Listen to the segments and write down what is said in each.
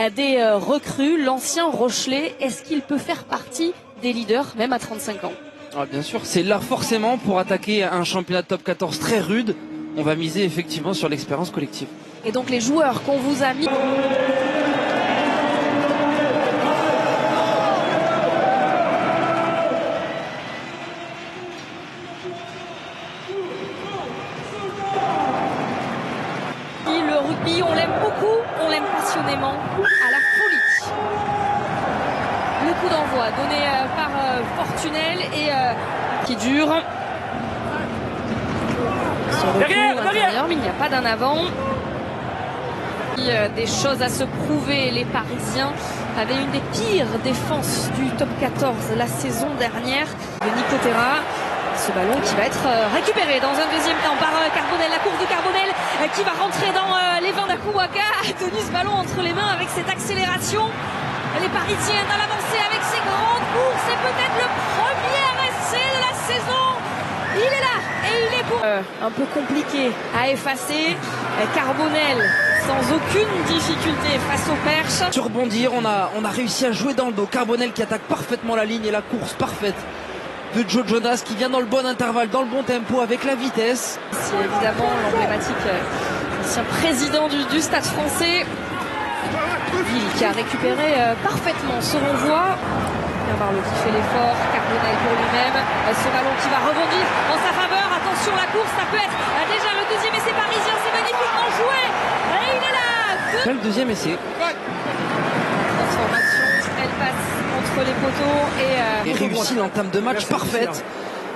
des recrues. L'ancien Rochelais, est-ce qu'il peut faire partie des leaders, même à 35 ans? Ah, bien sûr, c'est là forcément pour attaquer un championnat de top 14 très rude. On va miser effectivement sur l'expérience collective. Et donc les joueurs qu'on vous a mis... Le rugby, on l'aime beaucoup, on l'aime passionnément, à la folie. Le coup d'envoi donné par Fortunel et qui dure. Derrière, Mais il n'y a pas d'un avant. Des choses à se prouver. Les Parisiens avaient une des pires défenses du top 14 la saison dernière. De Nicotera. Ce ballon qui va être récupéré dans un deuxième temps par Carbonel. La course de Carbonel qui va rentrer dans les 20 d'Akuwaka. A tenu ce ballon entre les mains avec cette accélération. Les Parisiens dans l'avancée avec ses grandes courses. C'est peut-être le premier essai de la saison. Il est là et il est pour... un peu compliqué à effacer. Carbonel sans aucune difficulté face au perche. Sur rebondir, on a réussi à jouer dans le dos. Carbonel qui attaque parfaitement la ligne et la course parfaite de Joe Jonas qui vient dans le bon intervalle, dans le bon tempo avec la vitesse. C'est évidemment l'emblématique ancien président du Stade français. Ville qui a récupéré parfaitement ce renvoi. Barlow qui fait l'effort, Carbonel pour lui-même, ce ballon qui va rebondir en sa faveur, attention la course, ça peut être déjà le deuxième essai parisien, c'est magnifiquement joué, et il est là. C'est le deuxième essai. Transformation, elle passe entre les poteaux et réussit l'entame de match parfaite.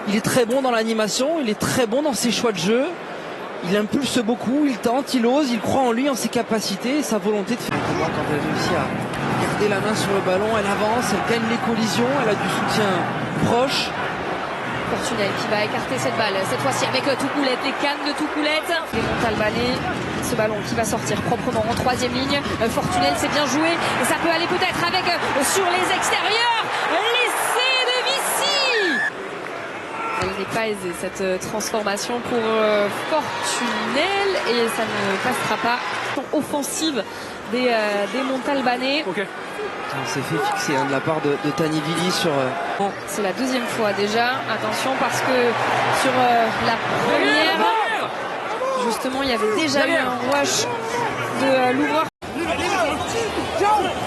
Il est très bon dans l'animation, il est très bon dans ses choix de jeu. Il impulse beaucoup, il tente, il ose, il croit en lui, en ses capacités et sa volonté de faire. Quand elle réussit à garder la main sur le ballon, elle avance, elle gagne les collisions, elle a du soutien proche. Fortunel qui va écarter cette balle, cette fois-ci avec Toucoulette, les cannes de Toucoulette. Et Montalbanais, ce ballon qui va sortir proprement en troisième ligne. Fortunel, c'est bien joué et ça peut aller peut-être avec sur les extérieurs. L'essai de Vici. Elle n'est pas aisée cette transformation pour Fortunel et ça ne passera pas. Offensive des Montalbanais. Okay. On s'est fait fixer de la part de Tani Vili sur... C'est la deuxième fois déjà. Attention parce que sur la première, justement, il y avait déjà eu un rush de l'ouvreur.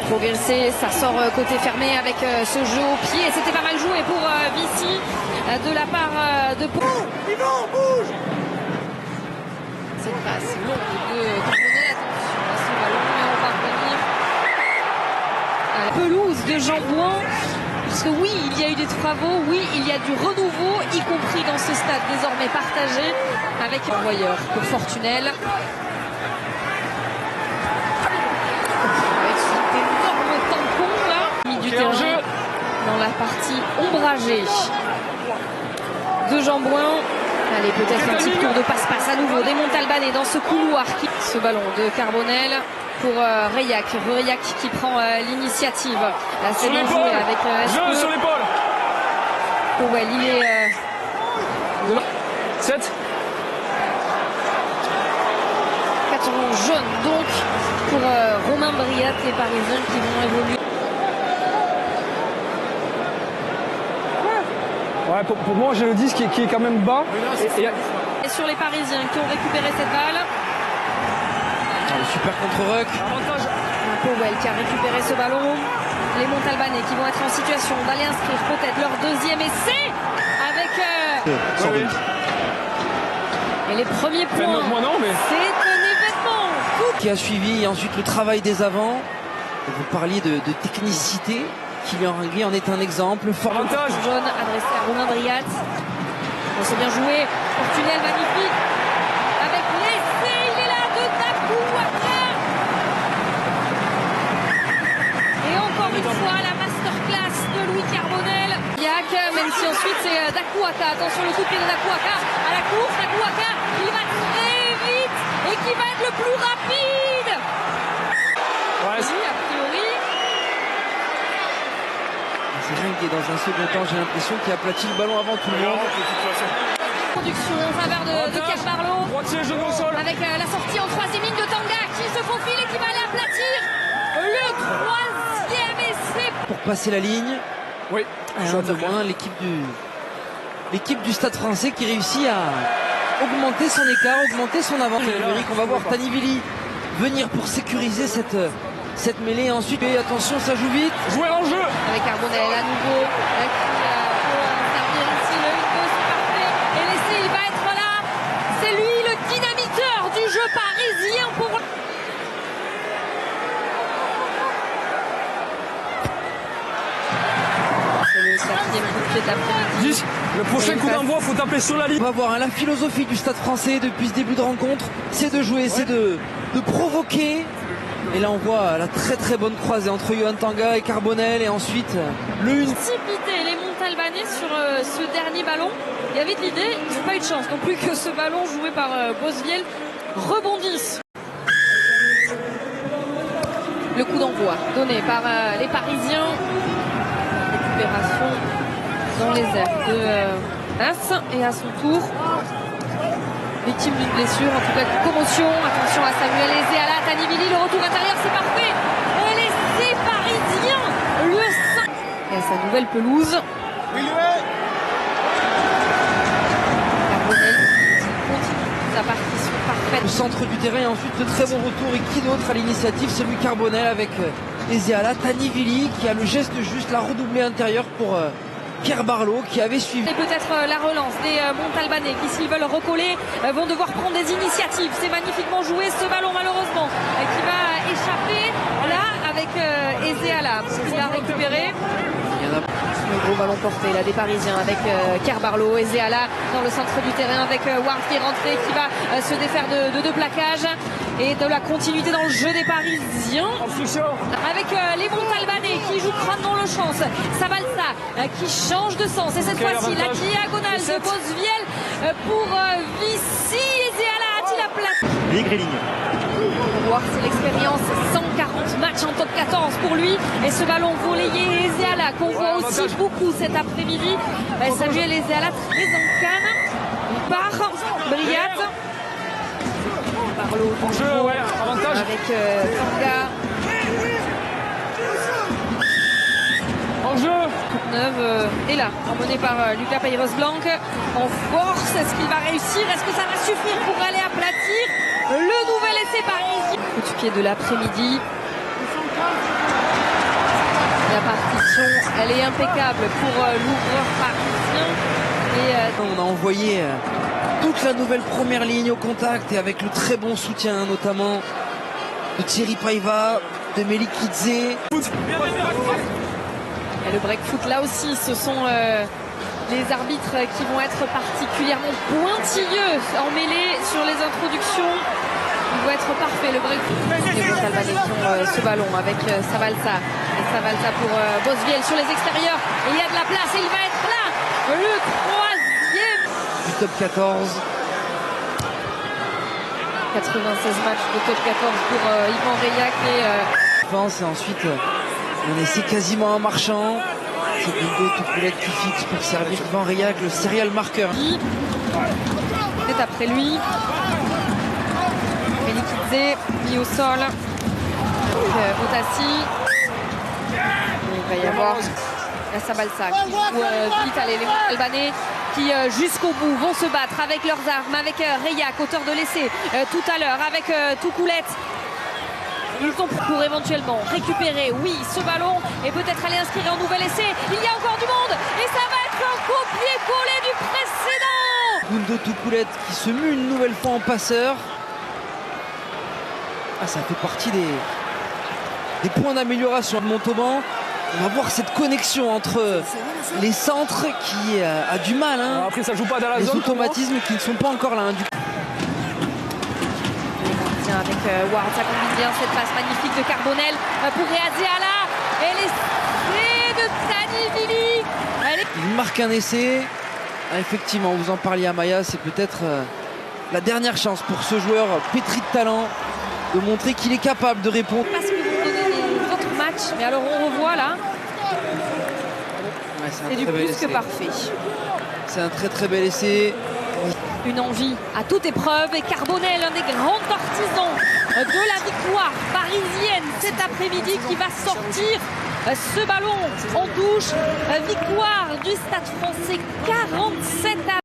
Progresser, ça sort côté fermé avec ce jeu au pied. C'était pas mal joué pour Vici de la part de Pau. Cette passe longue de Carbonel. Attention à ce ballon, mais on va revenir à la pelouse de Jean-Bouin. Parce que oui, il y a eu des travaux, oui, il y a du renouveau, y compris dans ce stade désormais partagé avec un voyeur pour Fortunel. Avec cet énorme tampon là, du terrain dans la partie ombragée de Jean-Bouin. Allez, peut-être un petit tour de passe-passe à nouveau des Montalbanais dans ce couloir. Ce ballon de Carbonel pour Reyac. Reyac qui prend l'initiative. Là, c'est bien joué avec Jean sur l'épaule. Powell, il est... 7. Carton jaune donc pour Romain Briat, les Parisiens qui vont évoluer. Ouais, pour moi, j'ai le 10 qui est quand même bas. Et sur les Parisiens qui ont récupéré cette balle. Le super contre-ruck. Powell qui a récupéré ce ballon. Les Montalbanais qui vont être en situation d'aller inscrire peut-être leur deuxième essai avec... Et les premiers points. C'est un événement. Qui a suivi ensuite le travail des avants. Vous parliez de technicité. Kylian Ringuet en est un exemple. Avantage. Jaune adressé à Romain Briat. C'est bien joué. Fortunel magnifique. Avec l'essai, il est là de Dakuwaka. Et encore une fois, la masterclass de Louis Carbonel. Yak, même si ensuite c'est Dakuwaka. Attention, le coup de pied de Dakuwaka à la course. Dakuwaka, il va très vite et qui va être le plus rapide. Ouais, oui, a priori. C'est Ringuet dans un second temps, j'ai l'impression qu'il aplatit le ballon avant tout le monde. Production en faveur de Pierre Barlow. Droitier, genou au sol. Avec la sortie en troisième ligne de Tanga qui se faufile et qui va aller aplatir le pour passer la ligne. Oui. Un de moins, l'équipe du Stade Français qui réussit à augmenter son écart, augmenter son avance. On va voir Tanivili venir pour sécuriser cette mêlée. Ensuite, et attention, ça joue vite. Jouer en jeu. Avec Carbonel à nouveau. Servir ici le 1-2, c'est parfait. Et l'essai, il va être là. C'est lui le dynamiteur du jeu parisien pour... C'est le 4e coup de pied de l'après-midi. Le prochain coup d'envoi, faut taper sur la ligne. On va voir la philosophie du Stade Français depuis ce début de rencontre, c'est de jouer, c'est de provoquer. Et là on voit la très bonne croisée entre Yohan Tanga et Carbonel, et ensuite le 1. Précipiter les Montalbanais sur ce dernier ballon. Il y avait de l'idée, ils n'ont pas eu de chance non plus que ce ballon joué par Bosviel rebondisse. Le coup d'envoi donné par les Parisiens. Récupération dans les airs de As, et à son tour victime d'une blessure, en tout cas d'une commotion. Attention à Samuel Ezeala, Tanivili, le retour intérieur, c'est parfait. Et l'essai parisien, le 5. Et à sa nouvelle pelouse. Carbonel continue sa partition parfaite. Le centre du terrain, et ensuite de très bon retour. Et qui d'autre à l'initiative? Celui Carbonel avec Ezeala. Tanivili qui a le geste juste, la redoublée intérieure pour Pierre Barlot qui avait suivi. Et peut-être la relance des Montalbanais qui, s'ils veulent recoller, vont devoir prendre des initiatives. C'est magnifiquement joué ce ballon, malheureusement, qui va échapper là avec Ezeala. Il va récupérer. Le gros ballon porté là des Parisiens avec Pierre Barlot, Ezeala dans le centre du terrain avec Ward qui est rentré, qui va se défaire de deux plaquages et de la continuité dans le jeu des Parisiens. Avec les Montalbanais qui jouent crânement le chance. Savalsa qui change de sens, et cette fois-ci la diagonale de Bosviel pour Vici. Ezeala a-t-il la place? Ward, c'est l'expérience, 140 matchs en top 14 pour lui, et ce ballon volleyé Ezeala qu'on voit aussi beaucoup cet après-midi. Samuel Ezeala très en canne, il part, Briat. Barlot En jeu, ouais, avantage. avec Tanga. En jeu. Toute neuve est là, emmenée par Lucas Payros-Blanc en force. Est-ce qu'il va réussir? Est-ce que ça va suffire pour aller aplatir le nouvel essai parisien? Coup de pied de l'après-midi. La partition, elle est impeccable pour l'ouvreur parisien. Et on a envoyé toute la nouvelle première ligne au contact, et avec le très bon soutien notamment de Thierry Paiva, de Melikidze. Et le break foot, là aussi, ce sont les arbitres qui vont être particulièrement pointilleux en mêlée sur les introductions. Il doit être parfait, le break foot. Les Montalbanais qui ont ce ballon avec Savalsa. Et Savalsa pour Bosviel sur les extérieurs. Et il y a de la place et il va être là. Le 3e du top 14. 96 matchs de top 14 pour Yvan Reillac Et ensuite on essaie quasiment en marchant. C'est Guido Toucoulette qui fixe pour servir Yvan Reillac, le serial marqueur. C'est après lui. Melikidze mis au sol. Avec Botassi. Il va y avoir la Sabalsa qui joue vite. Allez, les Montalbanais qui jusqu'au bout vont se battre avec leurs armes, avec Reillac, auteur de l'essai tout à l'heure, avec Toucoulette. Ils ont pour éventuellement récupérer, oui, ce ballon et peut-être aller inscrire un nouvel essai. Il y a encore du monde et ça va être un copier-coller du précédent. Guido Toucoulette qui se mue une nouvelle fois en passeur. Ah, ça fait partie des points d'amélioration de Montauban. On va voir cette connexion entre les centres qui a du mal. Hein. Après, ça joue pas dans la les zone. automatismes qui ne sont pas encore là. Hein, avec Ward, ça combine bien cette passe magnifique de Carbonel pour Ezeala. Et l'essai de Tanivili. Il marque un essai. Ah, effectivement, vous en parliez à Maya, c'est peut-être la dernière chance pour ce joueur pétri de talent de montrer qu'il est capable de répondre. Parce que vous donnez les autres matchs, mais alors on revoit là. Ouais, c'est du plus que parfait. C'est un très bel essai. Une envie à toute épreuve, et Carbonel, un des grands partisans de la victoire parisienne cet après-midi, qui va sortir ce ballon en touche. Victoire du Stade Français 47 à